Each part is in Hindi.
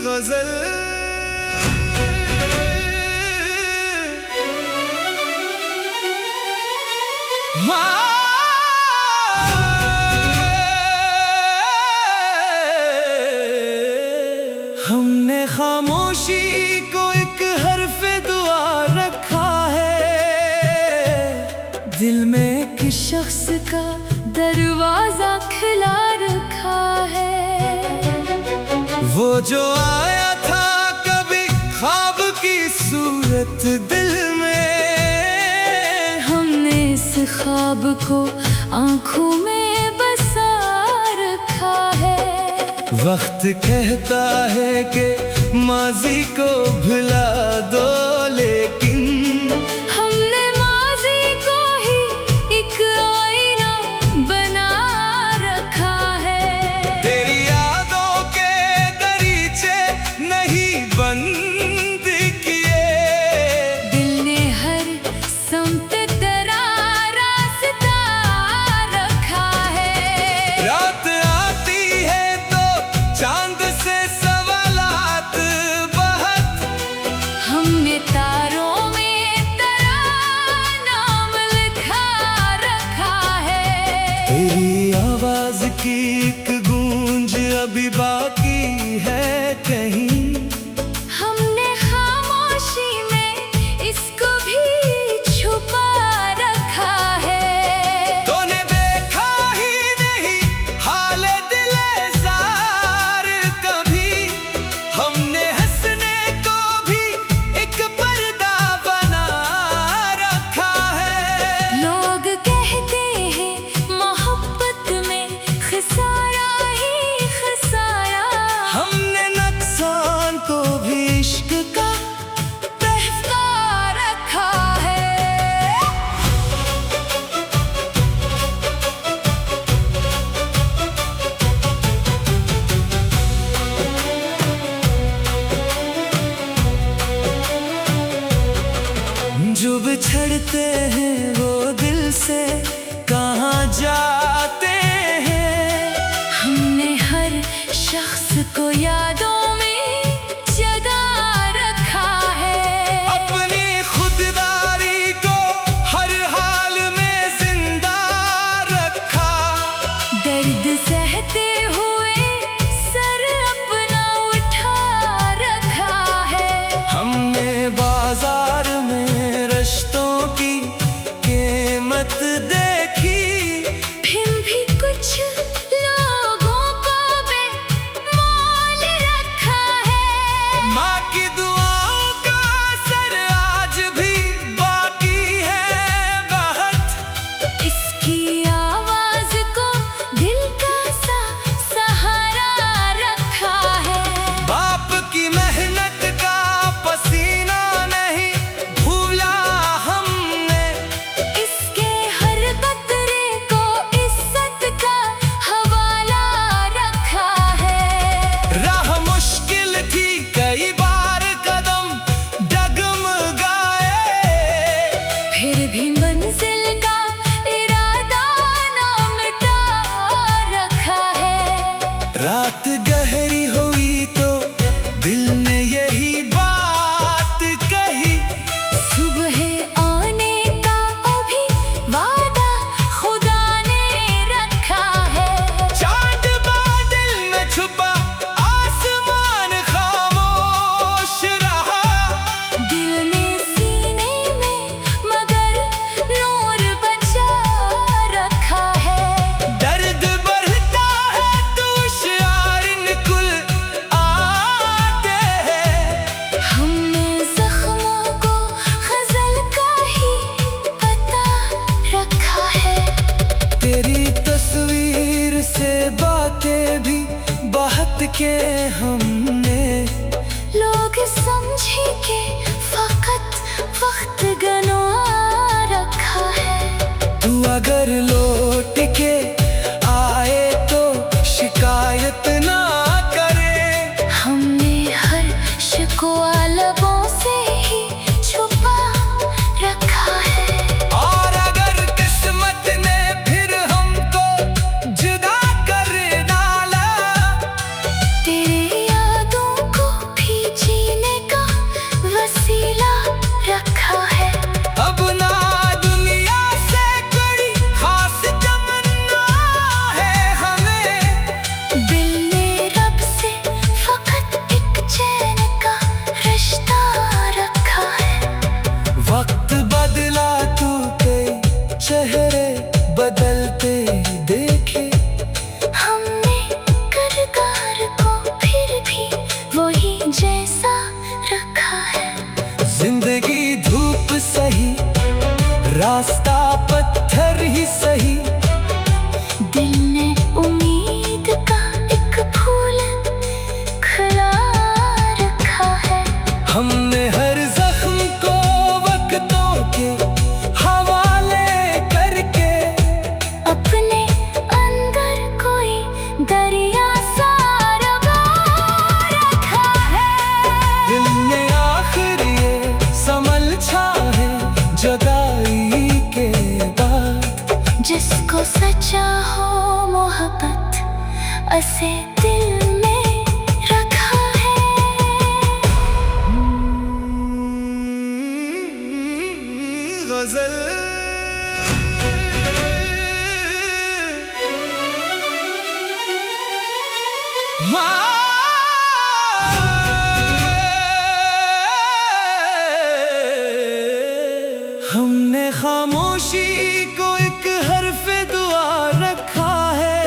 गजल हमने खामोशी को एक हरफ दुआ रखा है, दिल में एक शख्स का दरवाजा खुला रखा है। वो जो आया था कभी ख्वाब की सूरत दिल में, हमने इस ख्वाब को आंखों में बसा रखा है। वक्त कहता है कि माजी को भुला दो, लेकिन हमने माजी को ही एक आईना बना रखा है। तेरी यादों के दरीचे नहीं बंद किए, दिल ने हर सम्त तेरा रास्ता रखा है। रात आती है तो चांद से सवालात बहुत, हमने तारों में तेरा नाम लिखा रखा है। तेरी आवाज की एक गूंज अभी बाकी है कहीं, हमने खामोशी में इसको भी छुपा रखा है। तूने देखा ही नहीं हाले दिले जार कभी, हमने हंसने को भी एक पर्दा बना रखा है। लोग कहते हैं मोहब्बत में खसारा ही खसारा, हमने नुकसान को भी इश्क का तहफा रखा है। जो बिछड़ते हैं वो दिल से कहाँ जाते हैं, हमने हर शख्स को यादों में जगा रखा है। अपनी खुददारी को हर हाल में जिंदा रखा, दर्द सहते हुए सर अपना उठा रखा है। हमने बाजार में रिश्तों की कीमत देखी, फिर भी कुछ लोगों को बेमोल रखा है। माँ की दुआओं का असर आज भी बाकी है बहुत, इसकी आवाज को दिल का सा सहारा रखा है। बाप की मेहनत का पसीना नहीं भूला हमने, इसके हर कतरे को इज्जत का हवाला रखा है। राह मुश्किल थी कई बार कदम डगमगाए, फिर भी मंजिल का इरादा ना मिटा रखा है। रात गहरी हुई तो दिल ने यही बात कही, सुबह आने का अभी वादा खुदा ने रखा है। चांद बादल में छुपा आसमान खामोश रहा, दिल ने सीने में मगर नूर बचा रखा है। दर्द बढ़ता है तो शायर चाहो मोहब्बत असे दिल में रखा है। गजल हमने खामोशी को एक हर्फ दुआ रखा है।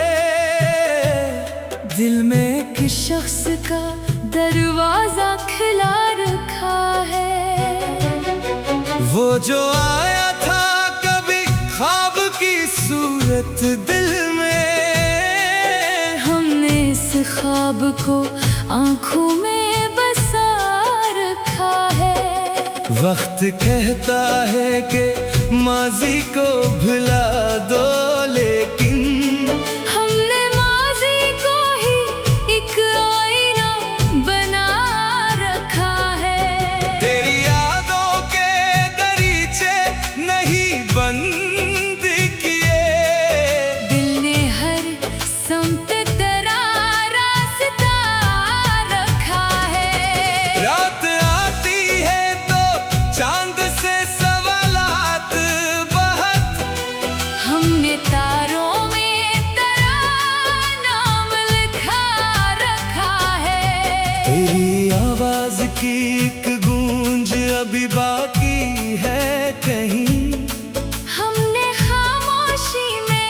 दिल में किस शख्स का दरवाजा खुला रखा है। वो जो आया था कभी ख्वाब की सूरत दिल में, हमने इस ख्वाब को आंखों में बसा रखा है। वक्त कहता है कि माजी को भुला दो, लेकिन हमने माजी को ही एक आईना बना रखा है। तेरी यादों के दरीचे नहीं बंद किए, दिल ने हर समत तेरा रास्ता रखा है। रात आती है तो चांद से सवालात बहुत, हमने तारों में तेरा नाम लिखा रखा है। तेरी आवाज की एक गूंज अभी बाकी है कहीं, हमने खामोशी में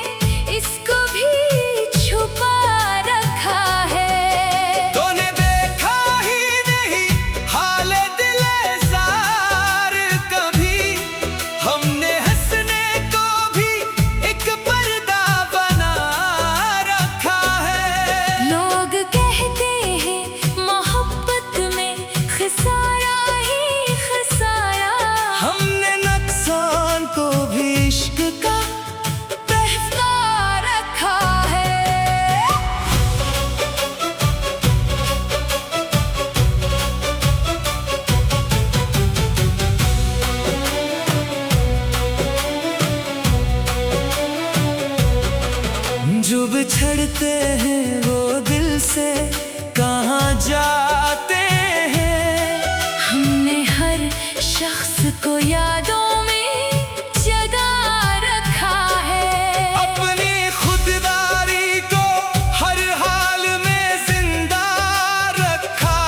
इसको भी छुपा रखा है। तूने देखा ही नहीं हाल दिले जार कभी, हमने हंसने को भी एक पर्दा बना रखा है। लोग कहते हैं मोहब्बत में खसारा ही खसारा, हमने नुकसान को भी इश्क का तहफा रखा है। जो बिछड़ते हैं वो दिल से कहाँ जाते हैं, हमने हर शख्स को यादों में जगा रखा है। अपनी खुददारी को हर हाल में जिंदा रखा,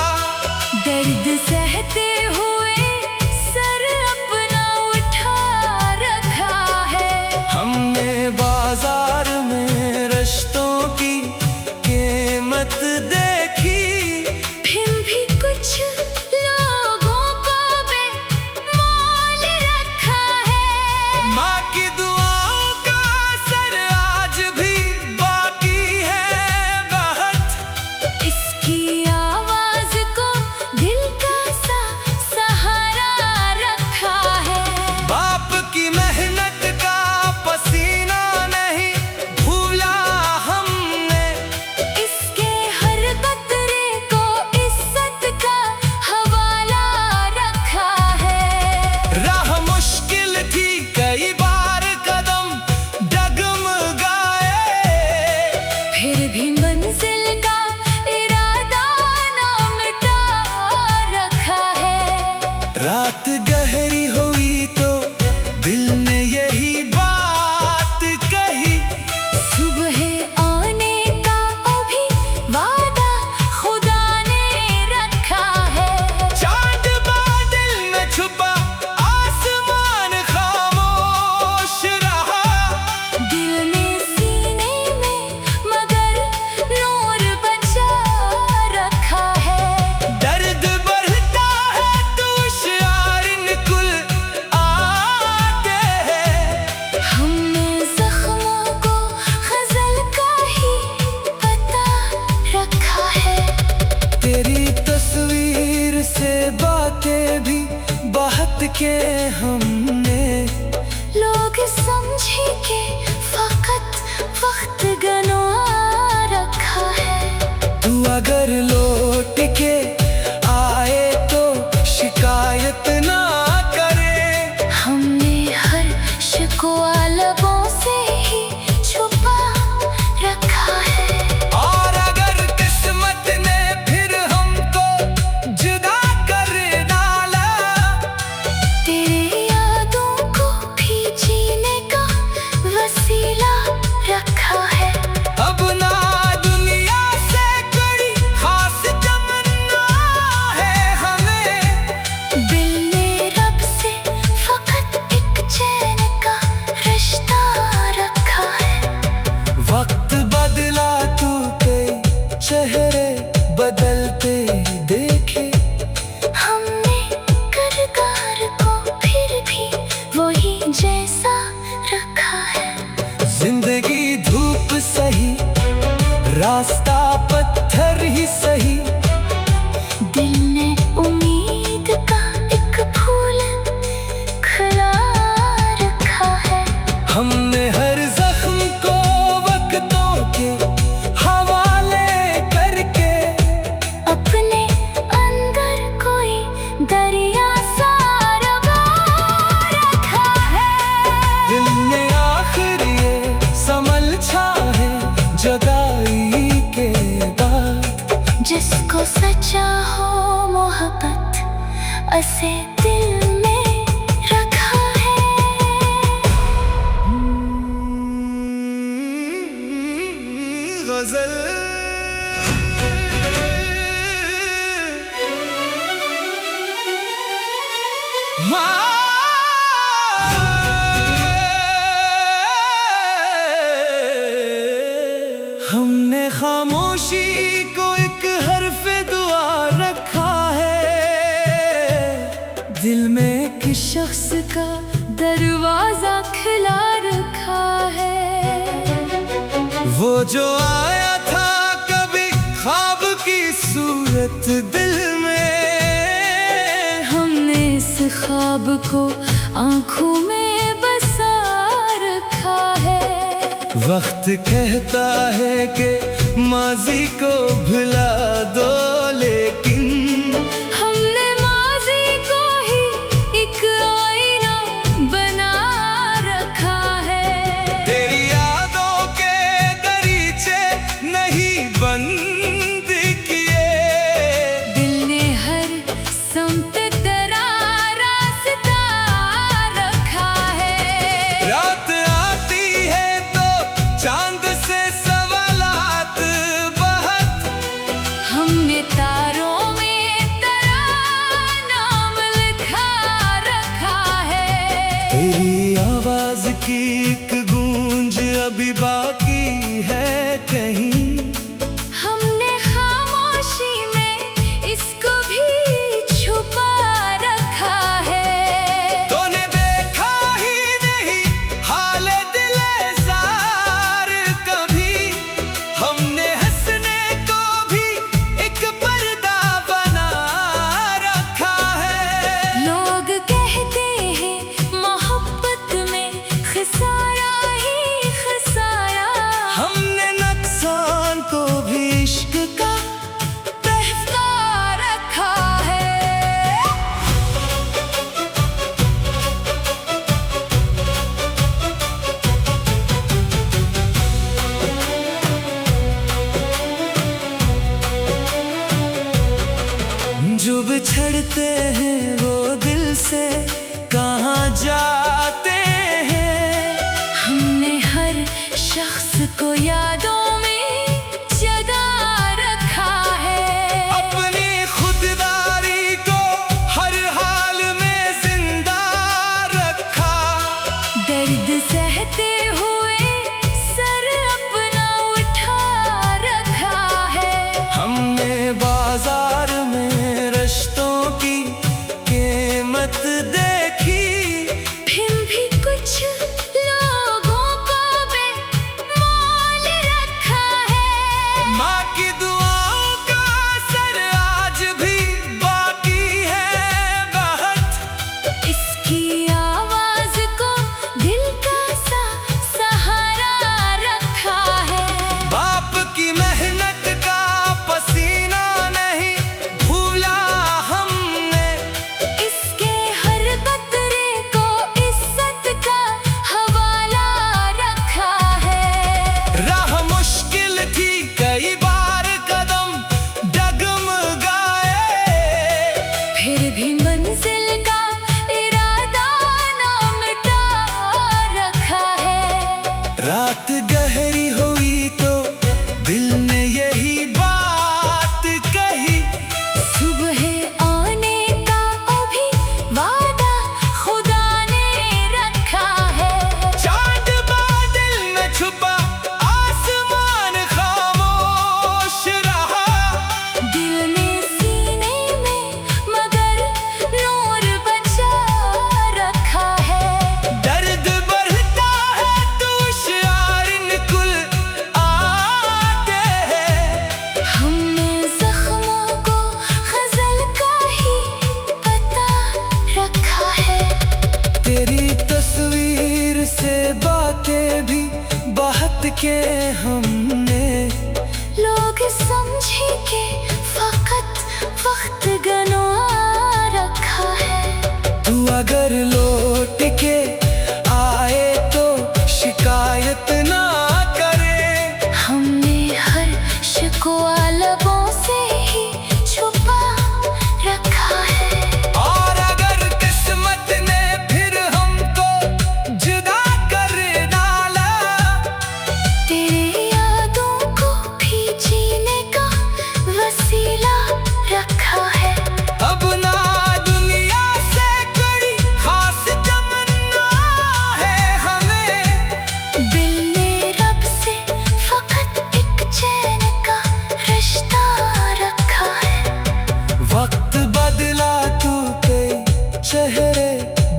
दर्द सहते हुए सर अपना उठा रखा है। हमने बाजार में रिश्तों की कीमत देखी, फिर भी कुछ लोगों को बेमोल रखा है। माँ की दुआओं का असर आज भी बाकी है बहुत, इसकी आवाज को दिल का सहारा रखा है। बाप की मेहनत का पसीना नहीं भूला हमने, इसके हर कतरे को इज्जत का हवाला रखा है। राह मुश्किल थी कई बार कदम डगमगाए, फिर भी मंजिल का इरादा ना मिटा रखा है। रात गहरी हुई तो दिल ने यही बात कही, सुबह आने का अभी वादा खुदा ने रखा है। चांद बादल में छुपा आसमान खामोश रहा, दिल ने सीने में मगर नूर बचा रखा है। दर्द बढ़ता है तो होशियार निकुल आते हैं, हमने जख्मों को गजल का ही पता रखा है। तेरी तस्वीर से बातें भी बात के हमने, लोग समझे के फकत वक्त गनवा रखा है। तू अगर लौट के आए तो शिकायत ना करे, हमने हर शिकवा लबों से ही छुपा रास्ता पत्थर ही सही, दिल ने उम्मीद का एक फूल खिला रखा है। हमने हर जख्म को वक्तों के हवाले करके अपने अंदर कोई दरिया सा रवा रखा है। दिल ने आखिर ये समझा है जुदाई के बाद, जिसको सच्चा हो मोहब्बत असे दिल में रखा है। गजल हमने खामोशी को एक हर्फ दुआ रखा है, दिल में एक शख्स का दरवाजा खुला रखा है। वो जो आया था कभी ख्वाब की सूरत दिल में, हमने इस ख्वाब को आंखों में बसा रखा है। वक्त कहता है कि माजी को भुला दो, लेकिन हमने माजी को ही एक आईना बना रखा है। तेरी यादों के दरीचे नहीं बंद किए, दिल ने हर सम्त तेरा रास्ता रखा है। रात आती है तो चांद से सवालात बहुत, हमने तारों में तेरा नाम लिखा रखा है। तेरी आवाज की एक गूंज अभी बाकी है कहीं, हमने खामोशी में इसको भी छुपा रखा है। तूने देखा ही नहीं हाल दिले जार कभी, हमने हंसने को भी एक पर्दा बना रखा है। लोग कहते हैं मोहब्बत में खसारा ही खसारा, हमने नुकसान को भी इश्क का तहफा रखा है। जो बिछड़ते हैं वो दिल से कहाँ जाते हैं, हमने हर शख्स को यादों में जगा रखा है। अपनी खुददारी को हर हाल में जिंदा रखा, दर्द सहते हुए सर अपना उठा रखा है। हमने बाजार में रिश्तों की कीमत देखी, फिर जिसको आलबों से ही छुपा रखा है। और अगर किस्मत ने फिर हमको जुदा कर डाला, तेरे यादों को भी जीने का वसीला रखा है। अब ना दुनिया से कोई खास तमन्ना है हमें, दिल ने रब से फकत एक चैन का रिश्ता रखा है। वक्त बदला तो कई चेहरे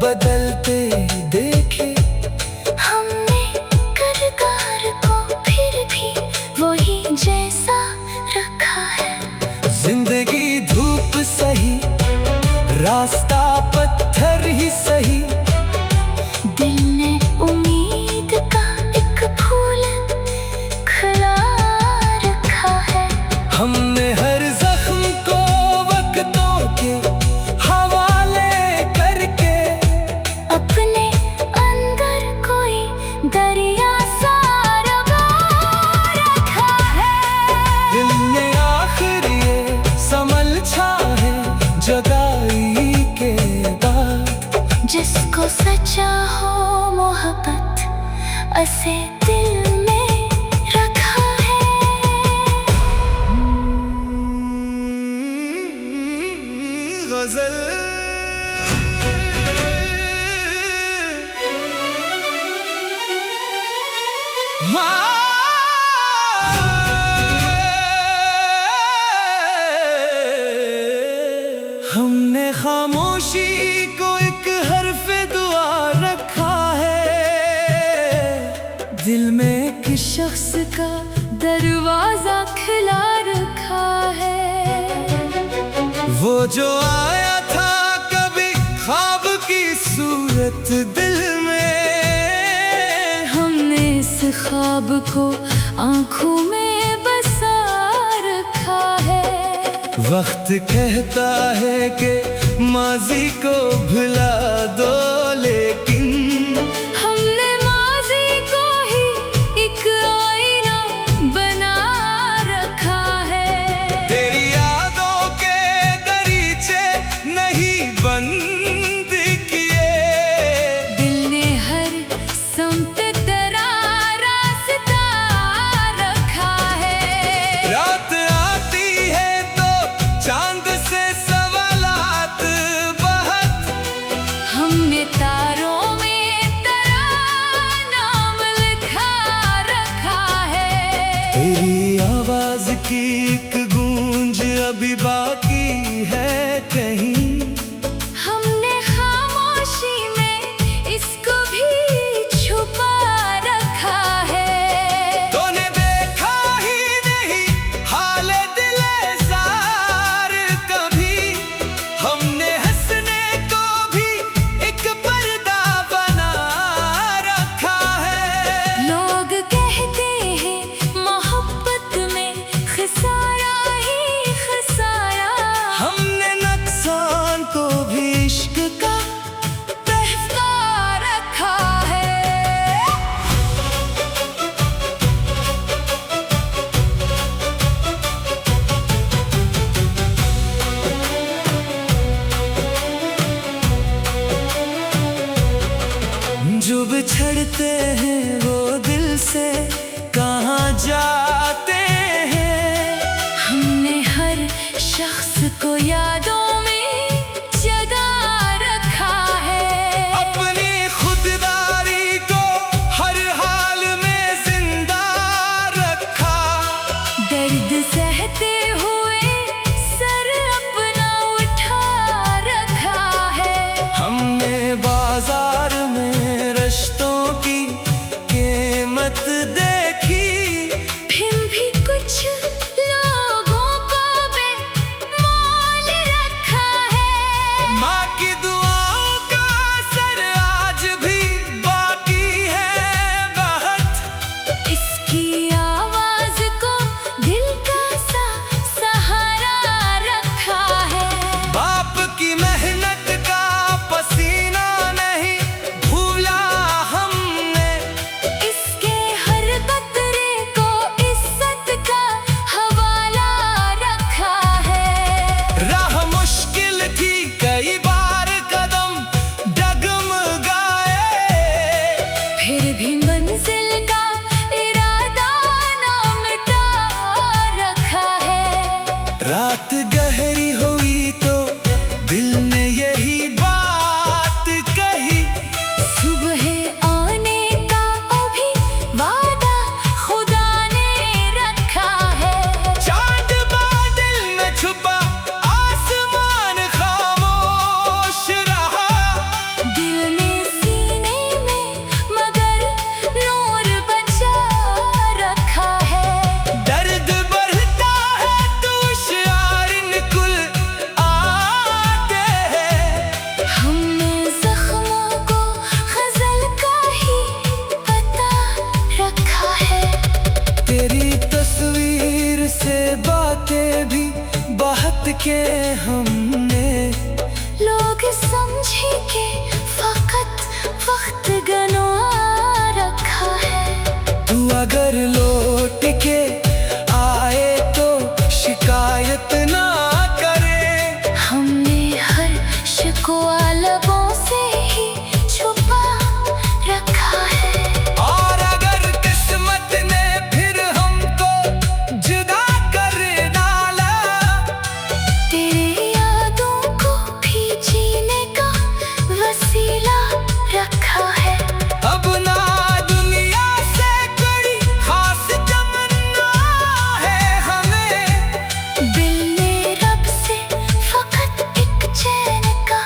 बदलते देखे, हमने किरदार को फिर भी वही जैसा रखा है। जिंदगी धूप सही, रास्ता पत्थर ही सही, दिल ने उम्मीद का एक फूल खिला रखा है। हमने हर जख्म को वक्तों के हवाले करके, अपने अंदर कोई दरिया सा रवा रखा है। दिल ने आखिर ये समझा है जुदाई के बाद, जिसको सच्चा हो मोहब्बत असे दिल में रखा है। गजल हमने खामोशी को एक हर्फ दुआ रखा है, दिल में एक शख्स का दरवाजा खुला रखा है। वो जो आया था कभी ख्वाब की सूरत दिल में, हमने इस ख्वाब को आंखों में बसा रखा है। वक्त कहता है कि माजी को भुला दो, लेकिन हमने माजी को ही एक आईना बना रखा है। तेरी यादों के दरीचे नहीं बंद किए, दिल ने हर सम्त तेरा रास्ता रखा है। रात आती है तो चांद से सवालात बहुत, हमने तारों में तेरा नाम लिखा रखा है। तेरी आवाज की एक गूंज अभी बाकी है कहीं, हमने खामोशी में इसको भी छुपा रखा है। तूने देखा ही नहीं हाल दिले जार कभी, हमने हंसने को भी एक पर्दा बना रखा है। लोग कहते हैं मोहब्बत में खसारा ही खसारा, हमने नुकसान को भी इश्क का तहफा रखा है। जो बिछड़ते हैं वो दिल से कहाँ जाते हैं, हमने हर शख्स को यादों में जगा रखा है। अपनी खुददारी को हर हाल में जिंदा रखा, दर्द सहते हुए सर अपना उठा रखा है। हमने बाजार में रिश्तों की कीमत देखी, फिर भी कुछ लोगों को बेमोल रात गहरी हुई तो दिल ने यही बात कही, सुबह आने का अभी वादा खुदा ने रखा है। चांद बादल में छुपा आसमान खामोश रहा, दिल ने सीने में मगर नूर बचा रखा है। दर्द बढ़ता है तो शायर कुल आते हैं, हमने जख्मों को गजल का ही पता रखा है। तेरी तस्वीर से बातें भी बात के हमने, लोग समझे के फकत वक्त गनवा रखा है। तू अगर लौट के आए तो शिकायत ना करे, हमने हर शिकवा लबों से ही छुपा रखा है। और अगर किस्मत ने फिर हमको जुदा कर डाला, तेरे यादों को भी जीने का वसीला रखा है। अब ना दुनिया से कोई खास तमन्ना है हमें, दिल ने रब से फकत एक चैन का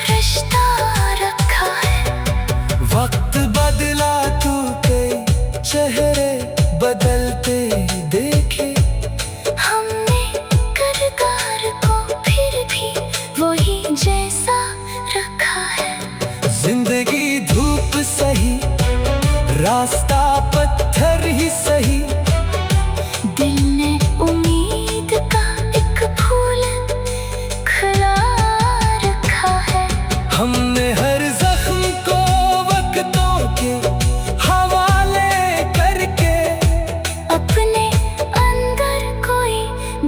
रिश्ता रखा है। वक्त बदला तू कई चेहरे बदलते देखे, हमने किरदार को फिर भी वही जैसा रखा है। जिंदगी धूप सही, रास्ता पत्थर ही सही, दिल ने उम्मीद का एक फूल खिला रखा है। हमने हर जख्म को वक्तों के हवाले करके, अपने अंदर कोई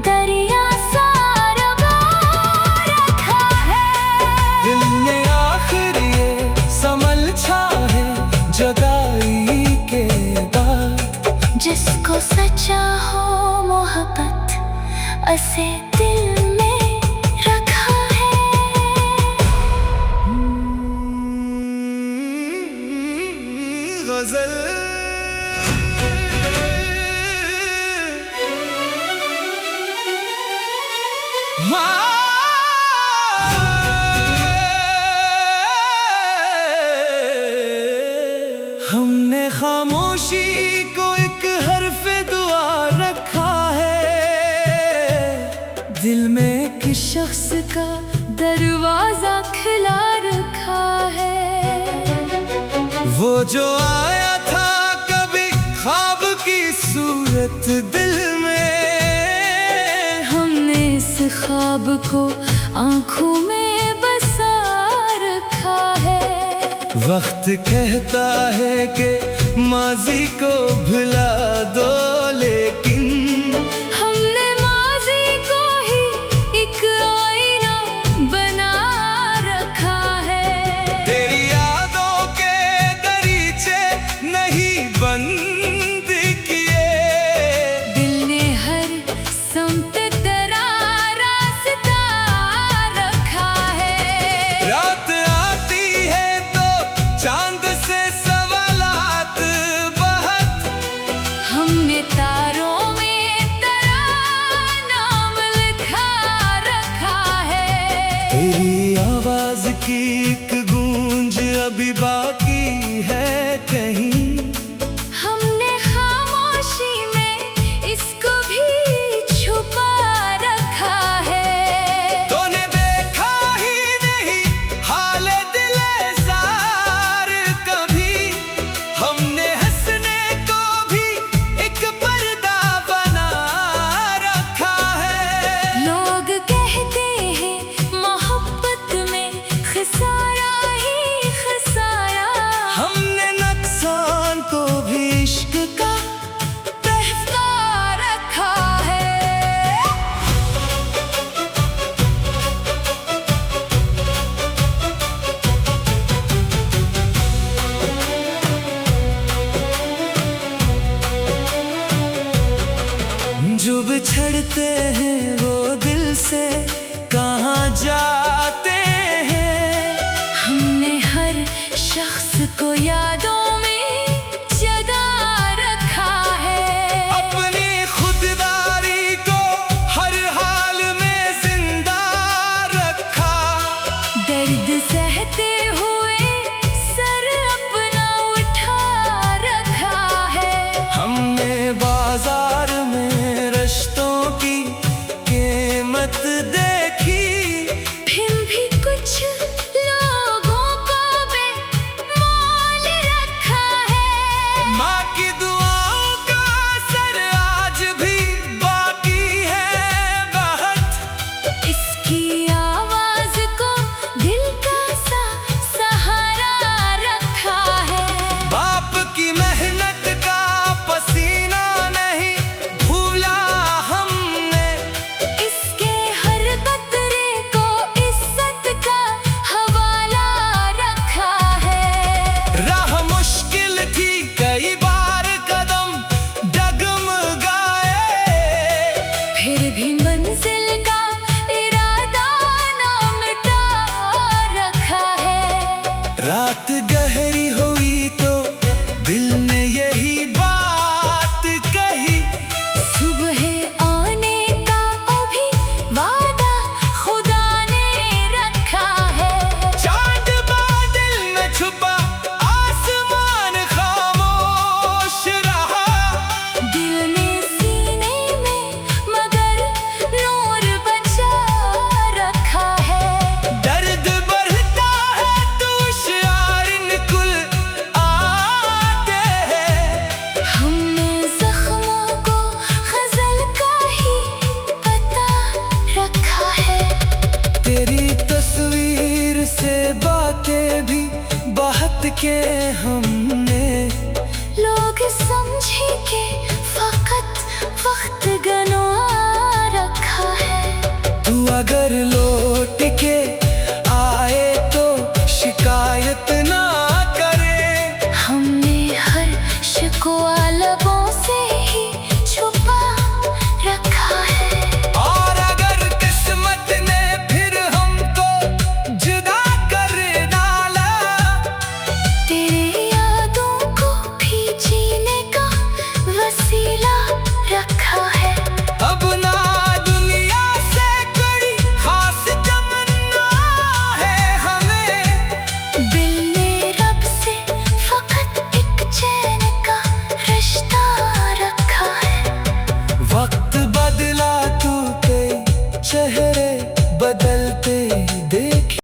दरिया सा रवा रखा है। दिल ने आखिर ये समझा है जुदाई के बाद, जिसको सच्चा हो मोहब्बत असे दिल में रखा है। गजल हमने खामोशी को एक हर्फ दुआ रखा है, दिल में एक शख्स का दरवाजा खुला रखा है। वो जो आया था कभी ख्वाब की सूरत दिल में, हमने इस ख्वाब को आंखों में बसा रखा है। वक्त कहता है कि माजी को भुला दो, लेकिन हमने माजी को ही एक आईना बना रखा है। तेरी यादों के दरीचे नहीं बंद किए, दिल ने हर समत तेरा रास्ता रखा है। रात आती है तो चांद से सवालात बहुत, हमने तारों जो बिछड़ते हैं वो दिल से कहाँ जाते हैं। हमने हर शख्स को यादों में जगा रखा है। अपनी खुददारी को हर हाल में जिंदा रखा। दर्द सहते हुए सर अपना उठा रखा है। हमने बाजार में रिश्तों की कीमत देखी। फिर भी कुछ लोगों को बेमोल रखा है। माँ की दुआओं का असर आज भी बाकी है बहुत। इसकी आवाज को दिल का सहारा रखा है। बाप की मेहनत का पसीना नहीं भूला हमने। इसके हर कतरे को इज्जत का हवाला रखा है। राह मुश्किल थी कई बार कदम डगमगाए। फिर भी मंजिल का इरादा ना मिटा रखा है। रात गहरी हुई तो दिल ने यही बात कही। सुबह आने का अभी वादा खुदा ने रखा है। चांद बादल में छुपा आसमान खामोश रहा। दिल ने सीने में मगर नूर बचा रखा है। दर्द बढ़ता है तो शायरीन कुल आते हैं। हमने जख्मों को गजल का ही पता रखा है। तेरी तस्वीर से बातें भी बात के हम